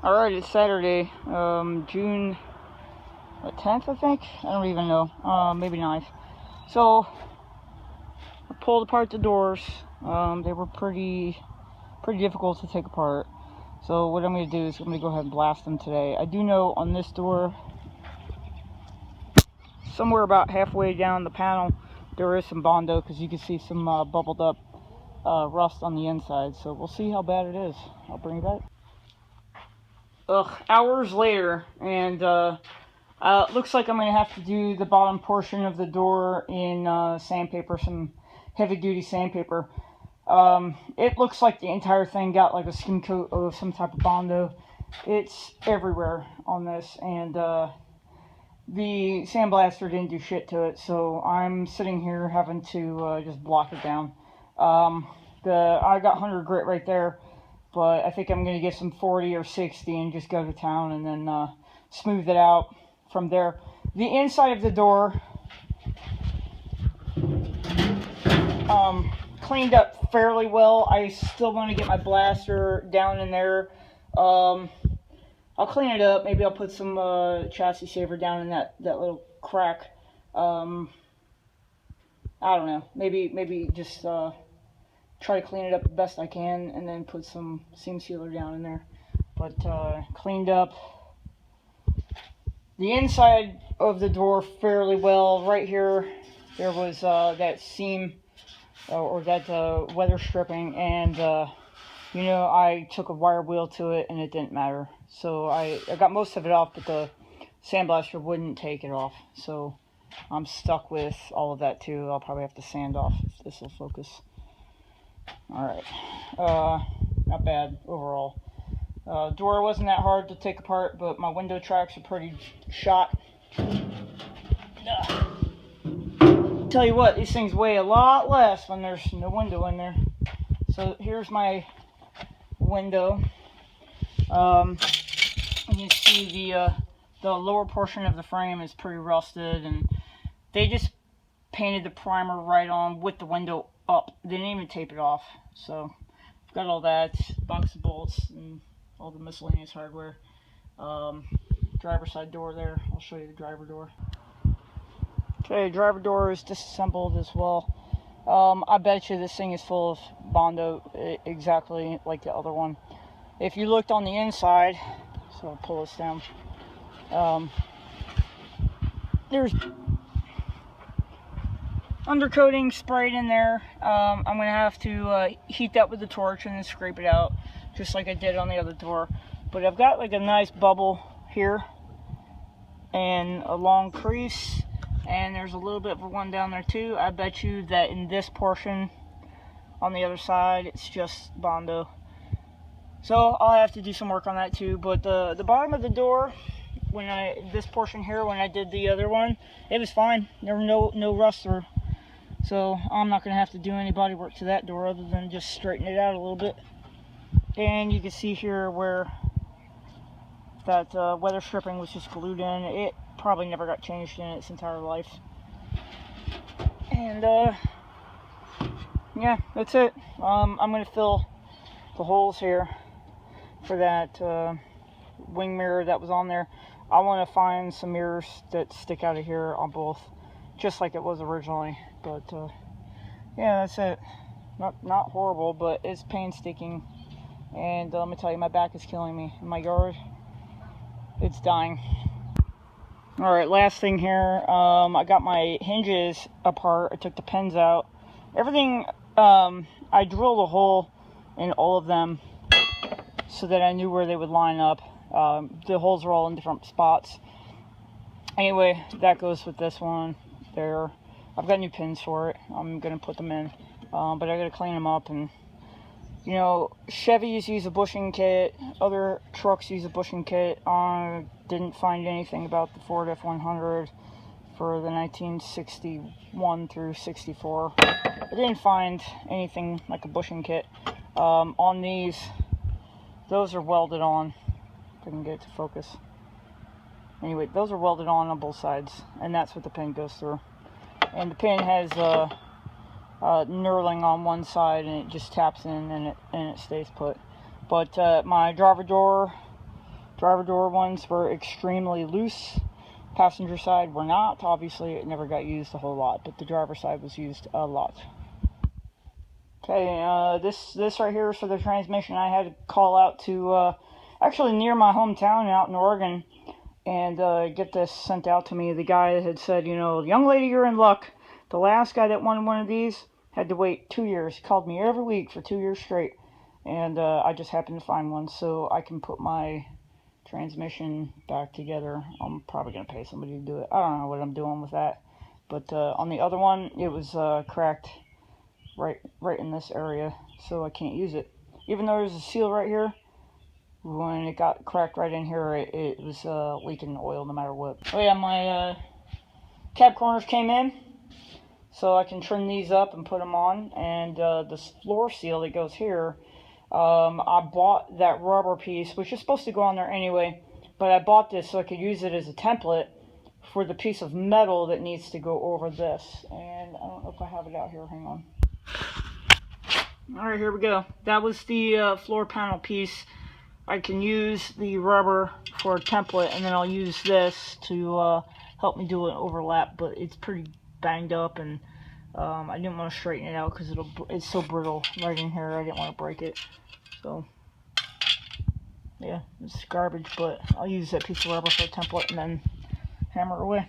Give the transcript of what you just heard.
Alright, it's Saturday, June 10th, I think? I don't even know. Maybe 9th. So, I pulled apart the doors. They were pretty difficult to take apart. So what I'm going to do is I'm going to go ahead and blast them today. I do know on this door, somewhere about halfway down the panel, there is some Bondo, because you can see some bubbled up rust on the inside. So we'll see how bad it is. I'll bring it back. Hours later, and looks like I'm going to have to do the bottom portion of the door in sandpaper, some heavy-duty sandpaper. It looks like the entire thing got like a skim coat of some type of Bondo. It's everywhere on this, and the sandblaster didn't do shit to it, so I'm sitting here having to just block it down. I got 100 grit right there, but I think I'm going to get some 40 or 60 and just go to town and then smooth it out from there. The inside of the door cleaned up fairly well. I still want to get my blaster down in there. I'll clean it up. Maybe I'll put some chassis saver down in that little crack. I don't know. Maybe just try to clean it up the best I can and then put some seam sealer down in there. But cleaned up the inside of the door fairly well. Right here, there was that seam or that weather stripping, and I took a wire wheel to it and it didn't matter. So I got most of it off, but the sandblaster wouldn't take it off. So I'm stuck with all of that too. I'll probably have to sand off if this will focus. Alright, not bad overall. Door wasn't that hard to take apart, but my window tracks are pretty shot. Tell you what, these things weigh a lot less when there's no window in there. So here's my window. You can see the lower portion of the frame is pretty rusted, and they just painted the primer right on with the window up. They didn't even tape it off. So I've got all that, box of bolts and all the miscellaneous hardware. Driver side door there. I'll show you the driver door. Okay, driver door is disassembled as well. I bet you this thing is full of Bondo, exactly like the other one. If you looked on the inside, so I'll pull this down, there's undercoating sprayed in there. I'm going to have to heat that with the torch and then scrape it out, just like I did on the other door. But I've got like a nice bubble here and a long crease, and there's a little bit of one down there too. I bet you that in this portion on the other side, it's just Bondo. So I'll have to do some work on that too. But the bottom of the door, this portion here, when I did the other one, it was fine. There were no rust through. So I'm not going to have to do any body work to that door other than just straighten it out a little bit. And you can see here where that weather stripping was just glued in. It probably never got changed in its entire life. And yeah, that's it. I'm going to fill the holes here for that wing mirror that was on there. I want to find some mirrors that stick out of here on both, just like it was originally. But yeah, that's it. Not horrible, but it's painstaking. And let me tell you, my back is killing me. In my yard, it's dying. Alright, last thing here. I got my hinges apart. I took the pins out. Everything, I drilled a hole in all of them so that I knew where they would line up. The holes are all in different spots. Anyway, that goes with this one there. I've got new pins for it. I'm going to put them in. But I got to clean them up. And, Chevys use a bushing kit. Other trucks use a bushing kit. I didn't find anything about the Ford F100 for the 1961 through 64. I didn't find anything like a bushing kit. On these, those are welded on. If I can get it to focus. Anyway, those are welded on both sides, and that's what the pin goes through. And the pin has knurling on one side, and it just taps in and it stays put. But my driver door Driver door ones were extremely loose. Passenger side were not. Obviously, it never got used a whole lot, but the driver side was used a lot. Okay, this right here is for the transmission. I had to call out to actually near my hometown out in Oregon and get this sent out to me. The guy had said, you know, young lady, you're in luck. The last guy that wanted one of these had to wait 2 years. He called me every week for 2 years straight, and I just happened to find one, so I can put my transmission back together. I'm probably going to pay somebody to do it. I don't know what I'm doing with that, but on the other one, it was cracked right in this area, so I can't use it. Even though there's a seal right here, when it got cracked right in here, it was leaking oil no matter what. Oh yeah, my cab corners came in, so I can trim these up and put them on. And this floor seal that goes here, I bought that rubber piece, which is supposed to go on there anyway, but I bought this so I could use it as a template for the piece of metal that needs to go over this. And I don't know if I have it out here. Hang on. Alright, here we go. That was the floor panel piece. I can use the rubber for a template, and then I'll use this to help me do an overlap, but it's pretty banged up, and I didn't want to straighten it out because it's so brittle right in here. I didn't want to break it. So, yeah, it's garbage, but I'll use that piece of rubber for a template and then hammer it away.